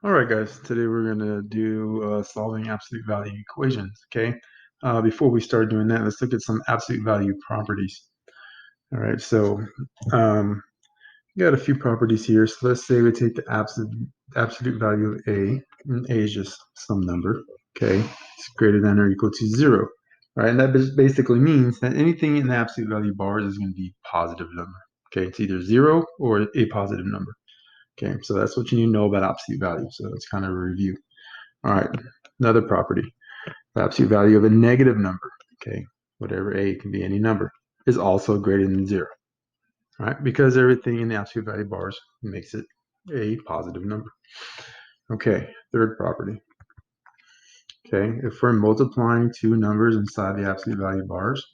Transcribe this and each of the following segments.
All right, guys, today we're going to do solving absolute value equations, okay? Before we start doing that, let's look at some absolute value properties. All right, so we got a few properties here. So let's say we take the absolute value of a, and a is just some number, okay? It's greater than or equal to 0. All right, and that basically means that anything in the absolute value bars is going to be a positive number, okay? It's either 0 or a positive number. Okay, so that's what you need to know about absolute value. So that's kind of a review. All right, another property. The absolute value of a negative number, okay, whatever a can be any number, is also greater than 0. All right, because everything in the absolute value bars makes it a positive number. Okay, third property. Okay, if we're multiplying two numbers inside the absolute value bars,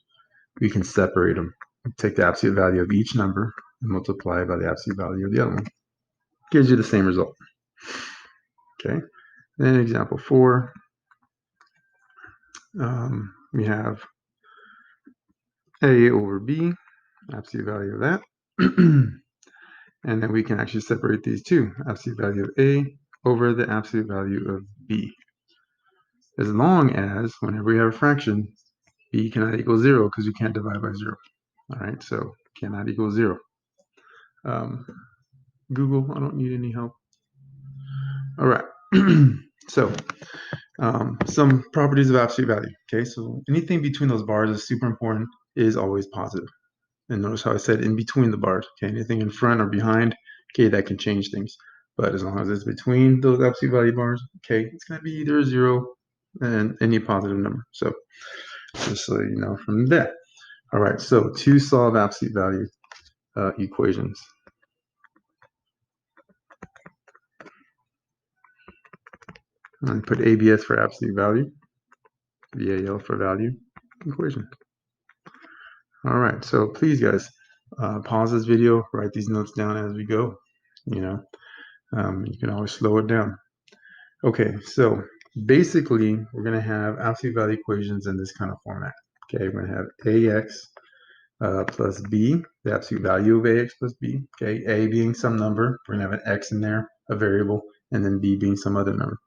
we can separate them. Take the absolute value of each number and multiply it by the absolute value of the other one. Gives you the same result. Okay, then example 4. We have a over b, absolute value of that. And then we can actually separate these two, absolute value of a over the absolute value of b. As long as, whenever we have a fraction, b cannot equal 0 because we can't divide by 0. All right, so cannot equal 0. Google, I don't need any help. All right, so some properties of absolute value. Okay, so anything between those bars is super important, is always positive. And notice how I said in between the bars. Okay, anything in front or behind, okay, that can change things. But as long as it's between those absolute value bars, okay, it's going to be either a 0 and any positive number. So just so you know from that. All right, so to solve absolute value equations. I'm put ABS for absolute value, VAL for value equation. All right, so please, guys, pause this video, write these notes down as we go. You can always slow it down. Okay, so basically, we're going to have absolute value equations in this kind of format. Okay, we're going to have ax plus b, the absolute value of ax plus b. Okay, a being some number, we're going to have an x in there, a variable, and then b being some other number,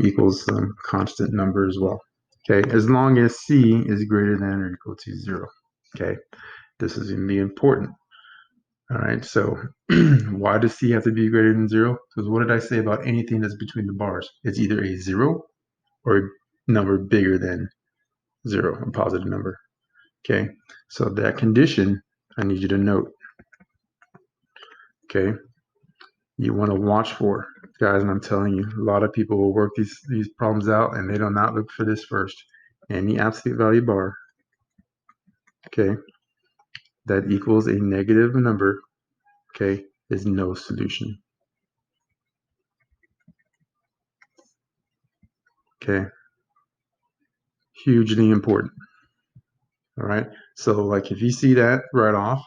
equals some constant number as well. Okay, as long as c is greater than or equal to 0. Okay, this is going to be important. All right, so why does c have to be greater than 0? Because what did I say about anything that's between the bars? It's either a 0 or a number bigger than 0, a positive number. Okay, so that condition I need you to note. Okay, you want to watch for, guys, and I'm telling you, a lot of people will work these problems out and they do not look for this first. Any absolute value bar, okay, that equals a negative number, okay, is no solution. Okay, hugely important. All right, so like if you see that right off,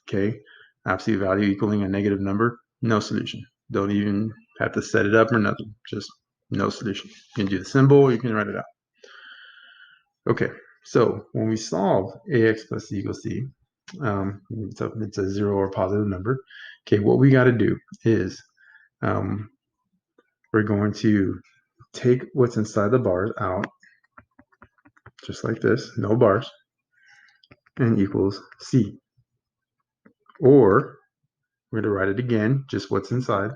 okay, absolute value equaling a negative number, no solution. Don't even have to set it up or nothing, just no solution. You can do the symbol, you can write it out. Okay, so when we solve ax plus c equals c, it's a 0 or positive number. Okay, what we got to do is we're going to take what's inside the bars out, just like this, no bars, and equals c. Or we're going to write it again, just what's inside,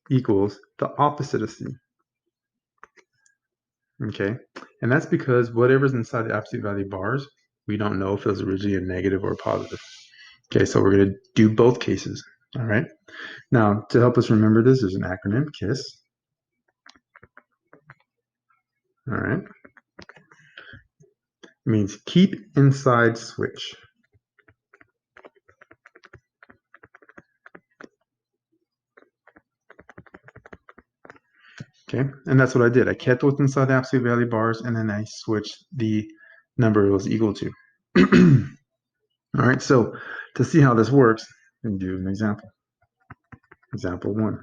equals the opposite of c. Okay, and that's because whatever's inside the absolute value bars, we don't know if it was originally a negative or a positive. Okay, so we're going to do both cases. All right, now to help us remember this, there's an acronym, KISS. All right, it means keep inside switch. Okay, and that's what I did. I kept what's inside the absolute value bars, and then I switched the number it was equal to. All right, so to see how this works, we can do an example. Example 1.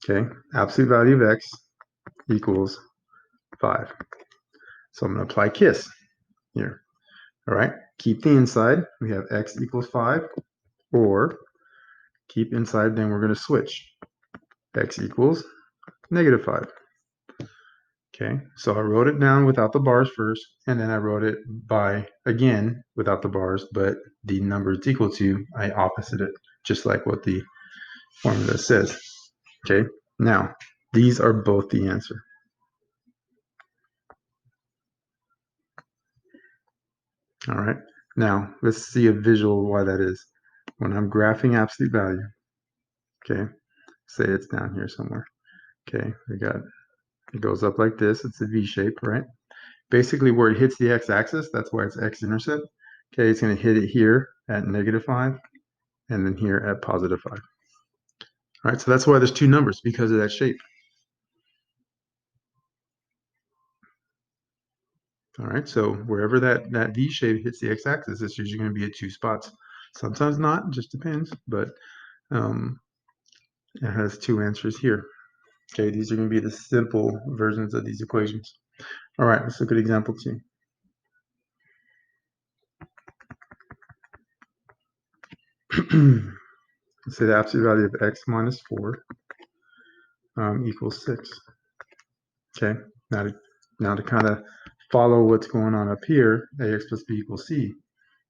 Okay, absolute value of x equals 5. So I'm going to apply KISS here. All right, keep the inside. We have x equals 5, or keep inside, then we're going to switch. x equals -5. Okay, so I wrote it down without the bars first, and then I wrote it by, again, without the bars, but the number it's equal to, I opposite it, just like what the formula says. Okay, now, these are both the answer. All right, now let's see a visual why that is. When I'm graphing absolute value, okay, say it's down here somewhere. Okay, it goes up like this. It's a V shape, right? Basically, where it hits the x-axis, that's why it's x-intercept. Okay, it's going to hit it here at -5, and then here at +5. All right, so that's why there's two numbers, because of that shape. All right, so wherever that V shape hits the x-axis, it's usually going to be at two spots. Sometimes not, just depends, but it has two answers here. Okay, these are going to be the simple versions of these equations. All right, let's look at example 2. Let's say the absolute value of x minus 4 equals 6. Okay, now to kind of follow what's going on up here, ax plus b equals c.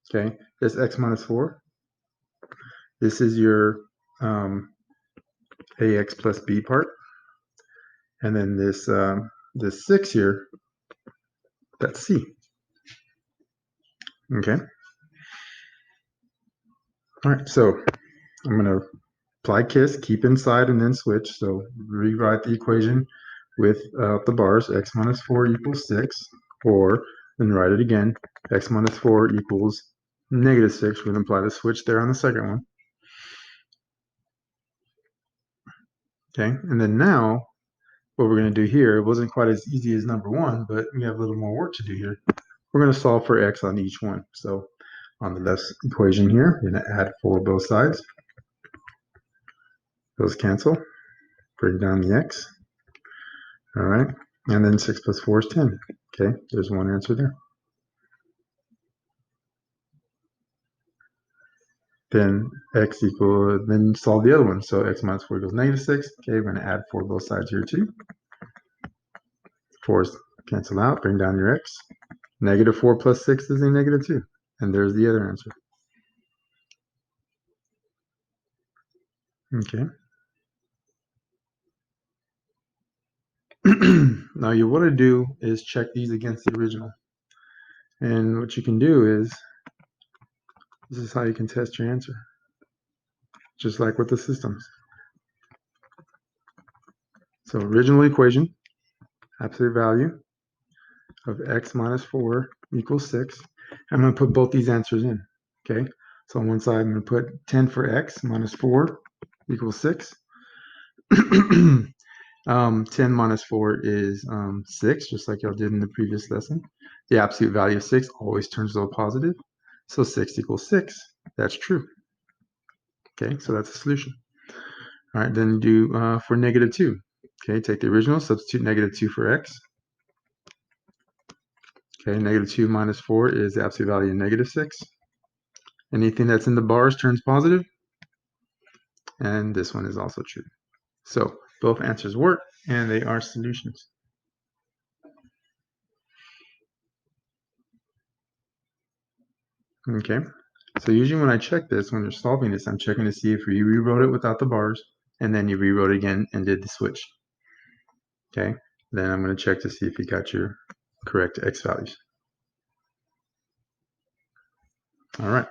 Okay, this x minus 4. This is your ax plus b part. And then this 6 here, that's c. Okay. All right, so I'm going to apply KISS, keep inside and then switch. So rewrite the equation with the bars, x minus 4 equals 6, or then write it again, x minus 4 equals -6. We're going to apply the switch there on the second one. Okay, and then now what we're going to do here, it wasn't quite as easy as number 1, but we have a little more work to do here. We're going to solve for x on each one. So on the left equation here, we're going to add 4 both sides. Those cancel. Bring down the x. All right, and then 6 plus 4 is 10. Okay, there's one answer there. Then x equal, then solve the other one. So x minus 4 equals -6. Okay, we're going to add 4 both sides here too. 4's cancel out, bring down your x. -4 plus 6 is a -2. And there's the other answer. Okay. Now you want to do is check these against the original. And what you can do is, this is how you can test your answer. Just like with the systems. So original equation, absolute value of x minus 4 equals 6. I'm going to put both these answers in. Okay, so on one side I'm going to put 10 for x minus 4 equals 6. 10 minus 4 is 6, just like y'all did in the previous lesson. The absolute value of 6 always turns to a positive. So 6 equals 6. That's true. Okay, so that's a solution. All right, then do for -2. Okay, take the original, substitute -2 for x. Okay, -2 minus 4 is the absolute value of -6. Anything that's in the bars turns positive. And this one is also true. So both answers work, and they are solutions. Okay, so usually when I check this, when you're solving this, I'm checking to see if you rewrote it without the bars, and then you rewrote it again and did the switch. Okay, then I'm going to check to see if you got your correct x values. All right,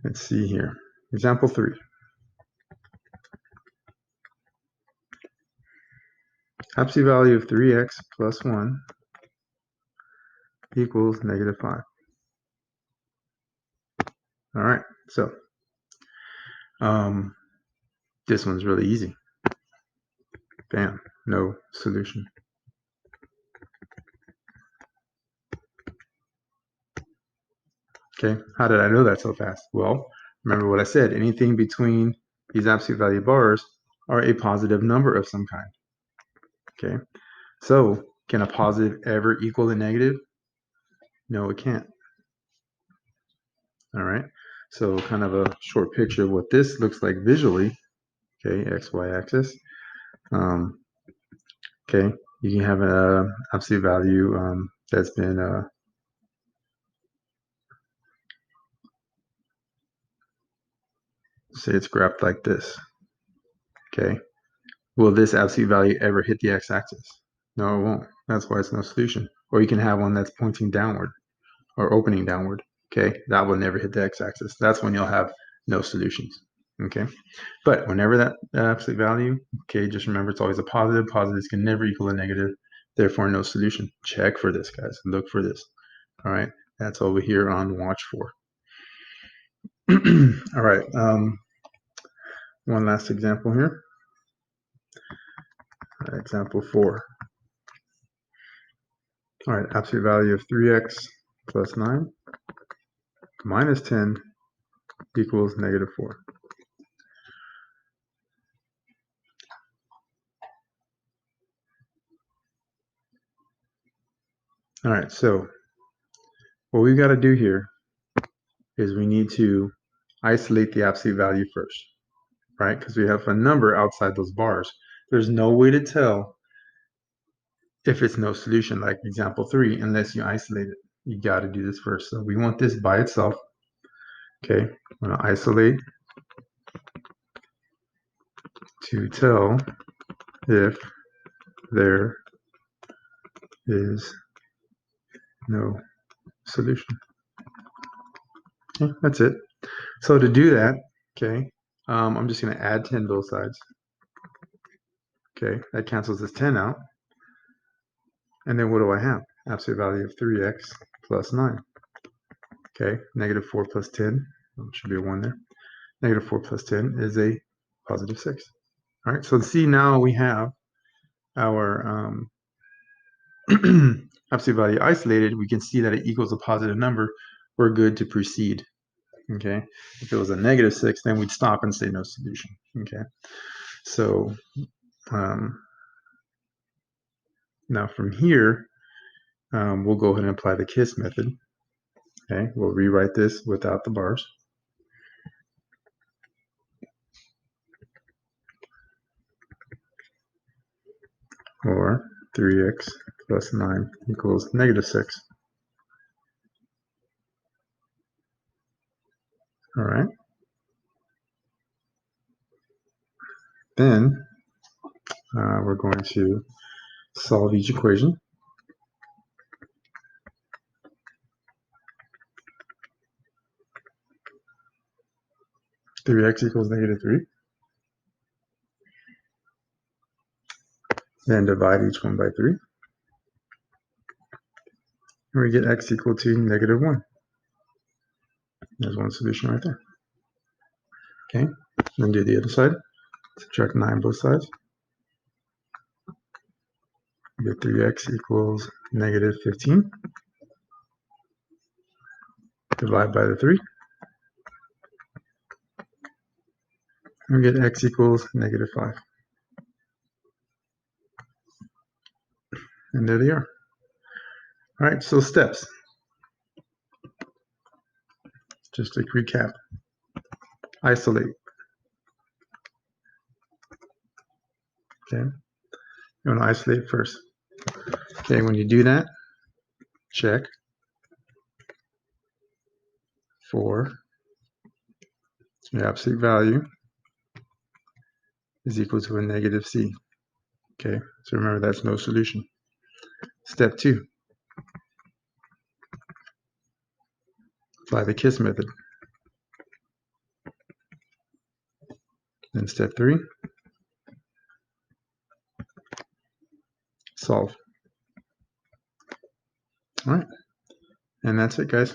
let's see here. Example 3. Absolute value of 3x plus 1 equals -5. All right, so this one's really easy. Bam, no solution. Okay, how did I know that so fast? Well, remember what I said, anything between these absolute value bars are a positive number of some kind. Okay, so can a positive ever equal a negative? No, it can't. All right, so kind of a short picture of what this looks like visually. okay, XY axis. Okay, you can have an absolute value that's been say it's graphed like this. Okay, will this absolute value ever hit the x-axis? No, it won't. That's why it's no solution. Or you can have one that's pointing downward or opening downward. Okay, that will never hit the x-axis. That's when you'll have no solutions. Okay, but whenever that absolute value, okay, just remember it's always a positive. Positives can never equal a negative. Therefore, no solution. Check for this, guys. Look for this. All right, that's over here on watch for. All right, one last example here. Example 4. All right, absolute value of 3x plus 9 minus 10 equals negative 4. All right, so what we've got to do here is we need to isolate the absolute value first, right? Because we have a number outside those bars. There's no way to tell if it's no solution, like example 3, unless you isolate it. You got to do this first. So we want this by itself. Okay, I'm going to isolate to tell if there is no solution. Okay, that's it. So to do that, okay, I'm just going to add 10 both sides. Okay, that cancels this 10 out. And then what do I have? Absolute value of 3x plus 9. Okay, negative 4 plus 10, should be a 1 there. Negative 4 plus 10 is a positive 6. All right, so see now we have our absolute value isolated. We can see that it equals a positive number. We're good to proceed. Okay, if it was a negative 6, then we'd stop and say no solution. Okay, so now from here, we'll go ahead and apply the KISS method. Okay, we'll rewrite this without the bars. Or 3x plus 9 equals negative 6. All right. Then we're going to solve each equation. Three x equals negative 3. Then divide each one by 3. And we get x equal to negative 1. There's one solution right there. Okay, then do the other side. Subtract 9 both sides. We get 3x equals negative 15. Divide by the 3. And we get x equals negative 5. And there they are. All right, so steps. Just to recap. Isolate. Okay, you want to isolate first. Okay, when you do that, check for your absolute value is equal to a negative c. Okay, so remember that's no solution. Step 2, apply the KISS method. Then step 3, solve. All right, and that's it, guys.